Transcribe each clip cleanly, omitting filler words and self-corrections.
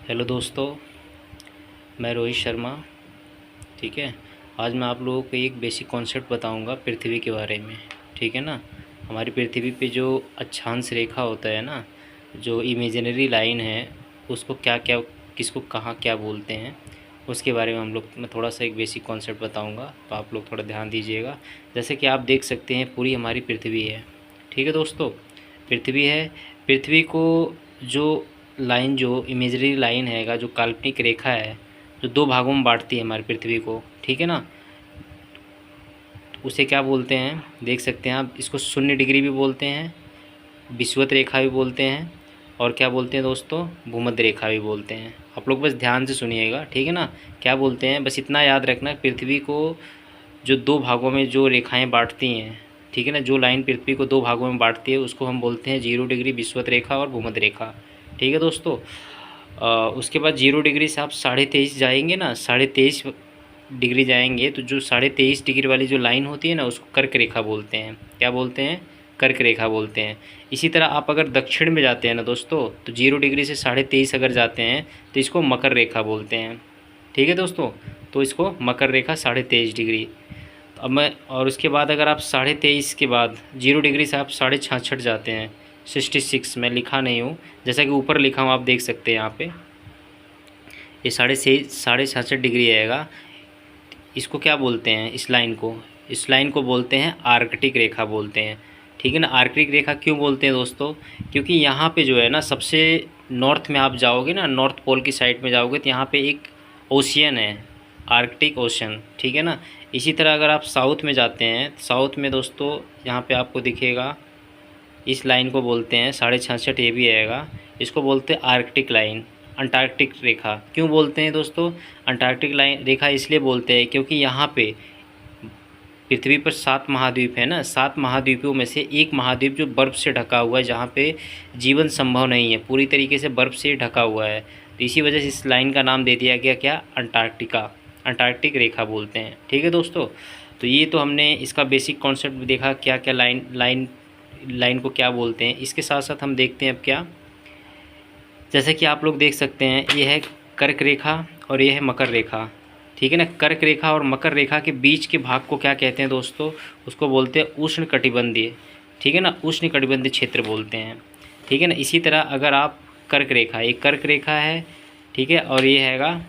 Hello दोस्तों, मैं रोहित शर्मा। ठीक है। आज मैं आप लोगों को एक बेसिक कॉन्सेप्ट बताऊंगा पृथ्वी के बारे में। ठीक है ना। हमारी पृथ्वी पे जो अक्षांश रेखा होता है ना, जो इमेजिनरी लाइन है, उसको क्या क्या, किसको कहाँ क्या बोलते हैं, उसके बारे में मैं थोड़ा सा एक बेसिक कॉन्सेप्ट बताऊंगा, तो आप लोग थोड़ा ध्यान दीजिएगा। जैसे कि आप देख सकते हैं, पूरी हमारी पृथ्वी है। ठीक है दोस्तों, पृथ्वी है। पृथ्वी को जो लाइन, जो इमेजरी लाइन है, जो काल्पनिक रेखा है, जो दो भागों में बांटती है हमारी पृथ्वी को, ठीक है ना, उसे क्या बोलते हैं, देख सकते हैं आप। इसको शून्य डिग्री भी बोलते हैं, विषुवत रेखा भी बोलते हैं, और क्या बोलते हैं दोस्तों, भूमध्य रेखा भी बोलते हैं। आप लोग बस ध्यान से सुनिएगा, ठीक है ना। क्या बोलते हैं, बस इतना याद रखना, पृथ्वी को जो दो भागों में जो रेखाएं बांटती हैं, ठीक है ना, जो लाइन पृथ्वी को दो भागों में बांटती है, उसको हम बोलते हैं 0 डिग्री विषुवत रेखा और भूमध्य रेखा। ठीक है दोस्तों। उसके बाद 0 डिग्री से आप 23.5 जाएंगे ना, 23.5 डिग्री जाएंगे, तो जो 23.5 डिग्री वाली जो लाइन होती है ना, उसको कर्क रेखा बोलते हैं। क्या बोलते हैं, कर्क रेखा बोलते हैं। इसी तरह आप अगर दक्षिण में जाते हैं ना दोस्तों, तो 0 डिग्री से 23.5 अगर जाते हैं, तो इसको मकर रेखा बोलते हैं। ठीक है दोस्तों, तो इसको मकर रेखा 23.5 डिग्री। अब मैं, और उसके बाद अगर आप 23.5 के बाद 0 डिग्री से आप 66.5 जाते हैं, 66, मैं लिखा नहीं हूँ, जैसा कि ऊपर लिखा हूँ, आप देख सकते हैं यहाँ पे, ये 66.5 डिग्री आएगा। इसको क्या बोलते हैं, इस लाइन को बोलते हैं आर्कटिक रेखा बोलते हैं। ठीक है ना। आर्कटिक रेखा क्यों बोलते हैं दोस्तों, क्योंकि यहाँ पे जो है ना, सबसे नॉर्थ में आप जाओगे ना, नॉर्थ पोल की साइड में जाओगे, तो यहाँ पे एक ओशियन है, आर्कटिक ओशन। ठीक है ना। इसी तरह अगर आप साउथ में जाते हैं, साउथ में दोस्तों यहाँ पे आपको दिखेगा, इस लाइन को बोलते हैं 66.5, ये भी आएगा। इसको बोलते हैं आर्कटिक लाइन, अंटार्कटिक रेखा। क्यों बोलते हैं दोस्तों, अंटार्कटिक लाइन रेखा इसलिए बोलते हैं क्योंकि यहाँ पे पृथ्वी पर 7 महाद्वीप है ना, 7 महाद्वीपों में से एक महाद्वीप जो बर्फ़ से ढका हुआ है, जहाँ पे जीवन संभव नहीं है, पूरी तरीके से बर्फ़ से ढका हुआ है। तो इसी वजह से इस लाइन का नाम दे दिया गया, क्या, अंटार्कटिका, अंटार्कटिक रेखा बोलते हैं। ठीक है दोस्तों। तो ये तो हमने इसका बेसिक कॉन्सेप्ट देखा, क्या क्या लाइन को क्या बोलते हैं। इसके साथ साथ हम देखते हैं अब क्या, जैसे कि आप लोग देख सकते हैं, ये है कर्क रेखा और ये है मकर रेखा। ठीक है ना। कर्क रेखा और मकर रेखा के बीच के भाग को क्या कहते हैं दोस्तों, उसको बोलते हैं उष्ण कटिबंधीय। ठीक है ना, उष्ण कटिबंधीय क्षेत्र बोलते हैं। ठीक है ना। इसी तरह अगर आप कर्क रेखा, एक कर्क रेखा है, ठीक है, और ये हैगा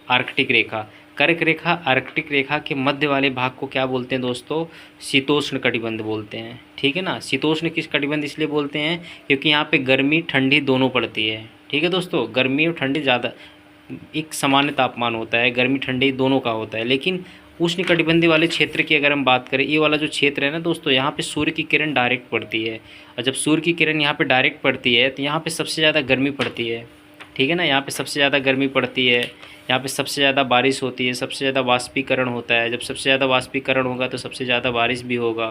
आर्कटिक रेखा। कर्क रेखा, आर्कटिक रेखा के मध्य वाले भाग को क्या बोलते हैं दोस्तों, शीतोष्ण कटिबंध बोलते हैं। ठीक है ना। शीतोष्ण किस कटिबंध इसलिए बोलते हैं क्योंकि यहाँ पे गर्मी ठंडी दोनों पड़ती है। ठीक है दोस्तों, गर्मी और ठंडी ज़्यादा, एक सामान्य तापमान होता है, गर्मी ठंडी दोनों का होता है। लेकिन उष्ण कटिबंधीय वाले क्षेत्र की अगर हम बात करें, ये वाला जो क्षेत्र है ना दोस्तों, यहाँ पे सूर्य की किरण डायरेक्ट पड़ती है, और जब सूर्य की किरण यहाँ पे डायरेक्ट पड़ती है, तो यहाँ पे सबसे ज़्यादा गर्मी पड़ती है। ठीक है ना। यहाँ पे सबसे ज़्यादा गर्मी पड़ती है, यहाँ पे सबसे ज़्यादा बारिश होती है, सबसे ज़्यादा वाष्पीकरण होता है। जब सबसे ज़्यादा वाष्पीकरण होगा तो सबसे ज़्यादा बारिश भी होगा।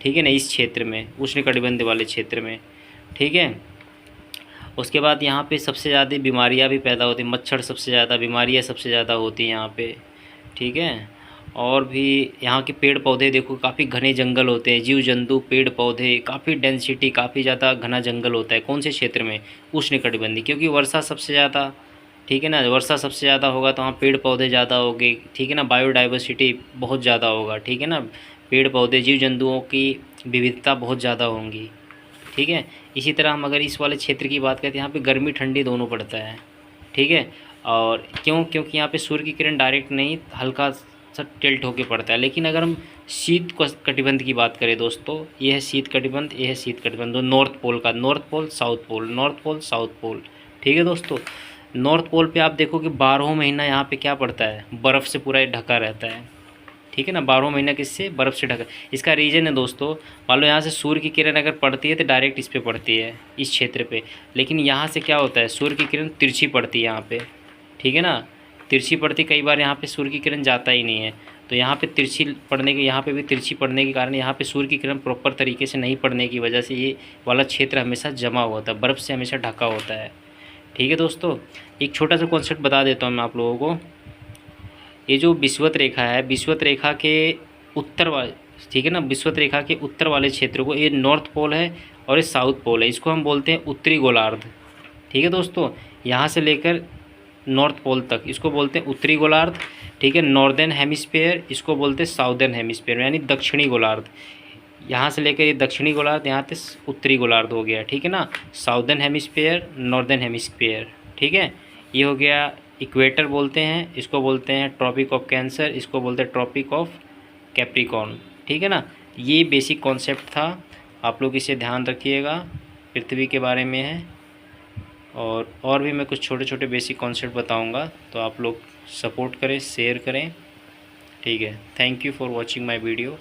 ठीक है ना, इस क्षेत्र में, उष्णकटिबंधीय वाले क्षेत्र में। ठीक है। उसके बाद यहाँ पे सबसे ज़्यादा बीमारियाँ भी पैदा होती हैं, मच्छर सबसे ज़्यादा, बीमारियाँ सबसे ज़्यादा होती हैं यहाँ पे। ठीक है। और भी यहाँ के पेड़ पौधे देखो, काफ़ी घने जंगल होते हैं, जीव जंतु, पेड़ पौधे, काफ़ी डेंसिटी, काफ़ी ज़्यादा घना जंगल होता है। कौन से क्षेत्र में, उष्णकटिबंधीय, क्योंकि वर्षा सबसे ज़्यादा, ठीक है ना, वर्षा सबसे ज़्यादा होगा तो वहाँ पेड़ पौधे ज़्यादा होंगे। ठीक है ना। बायोडाइवर्सिटी बहुत ज़्यादा होगा। ठीक है ना। पेड़ पौधे, जीव जंतुओं की विविधता बहुत ज़्यादा होंगी। ठीक है। इसी तरह हम अगर इस वाले क्षेत्र की बात करें, तो यहाँ पे गर्मी ठंडी दोनों पड़ता है। ठीक है। और क्यों, क्योंकि यहाँ पे सूर्य की किरण डायरेक्ट नहीं, हल्का सा टिल्ट होके पड़ता है। लेकिन अगर हम शीत कटिबंध की बात करें दोस्तों, ये है शीत कटिबंध, ये है शीत कटिबंध, नॉर्थ पोल का, north pole south pole, north pole south pole. ठीक है दोस्तों। नॉर्थ पोल पे आप देखो कि 12 महीना यहाँ पे क्या पड़ता है, बर्फ़ से पूरा ढका रहता है। ठीक है ना। 12 महीना किससे, बर्फ़ से ढका। इसका रीज़न है दोस्तों, मान लो यहाँ से सूर्य की किरण अगर पड़ती है तो डायरेक्ट इस पे पड़ती है, इस क्षेत्र पे। लेकिन यहाँ से क्या होता है, सूर्य की किरण तिरछी पड़ती है यहाँ पे। ठीक है ना। तिरछी पड़ती, कई बार यहाँ पे सूर्य की किरण जाता ही नहीं है, तो यहाँ पे तिरछी पड़ने के, यहाँ पे भी तिरछी पड़ने के कारण यहाँ पे सूर्य की किरण प्रॉपर तरीके से नहीं पड़ने की वजह से ये वाला क्षेत्र हमेशा जमा हुआ होता है, बर्फ़ से हमेशा ढका होता है। ठीक है दोस्तों। एक छोटा सा कॉन्सेप्ट बता देता हूँ मैं आप लोगों को। ये जो विषुवत रेखा है, विषुवत रेखा के उत्तर वाले, ठीक है ना, विषुवत रेखा के उत्तर वाले क्षेत्र को, ये नॉर्थ पोल है और ये साउथ पोल है, इसको हम बोलते हैं उत्तरी गोलार्ध। ठीक है दोस्तों। यहाँ से लेकर नॉर्थ पोल तक, इसको बोलते हैं उत्तरी गोलार्ध। ठीक है, नॉर्दर्न हेमिस्फीयर इसको बोलते हैं साउदर्न हेमिस्फीयर, यानी दक्षिणी गोलार्ध। यहाँ से लेकर ये दक्षिणी गोलार्ध, यहाँ तक उत्तरी गोलार्ध हो गया। ठीक है ना, साउदर्न हेमिस्फीयर, नॉर्दर्न हेमिस्फीयर। ठीक है, ये हो गया इक्वेटर बोलते हैं, इसको बोलते हैं ट्रॉपिक ऑफ कैंसर, इसको बोलते हैं ट्रॉपिक ऑफ कैप्रिकॉर्न। ठीक है ना, ये बेसिक कॉन्सेप्ट था, आप लोग इसे ध्यान रखिएगा, पृथ्वी के बारे में है। और भी मैं कुछ छोटे छोटे बेसिक कॉन्सेप्ट बताऊंगा, तो आप लोग सपोर्ट करें, शेयर करें। ठीक है, thank you for watching my video.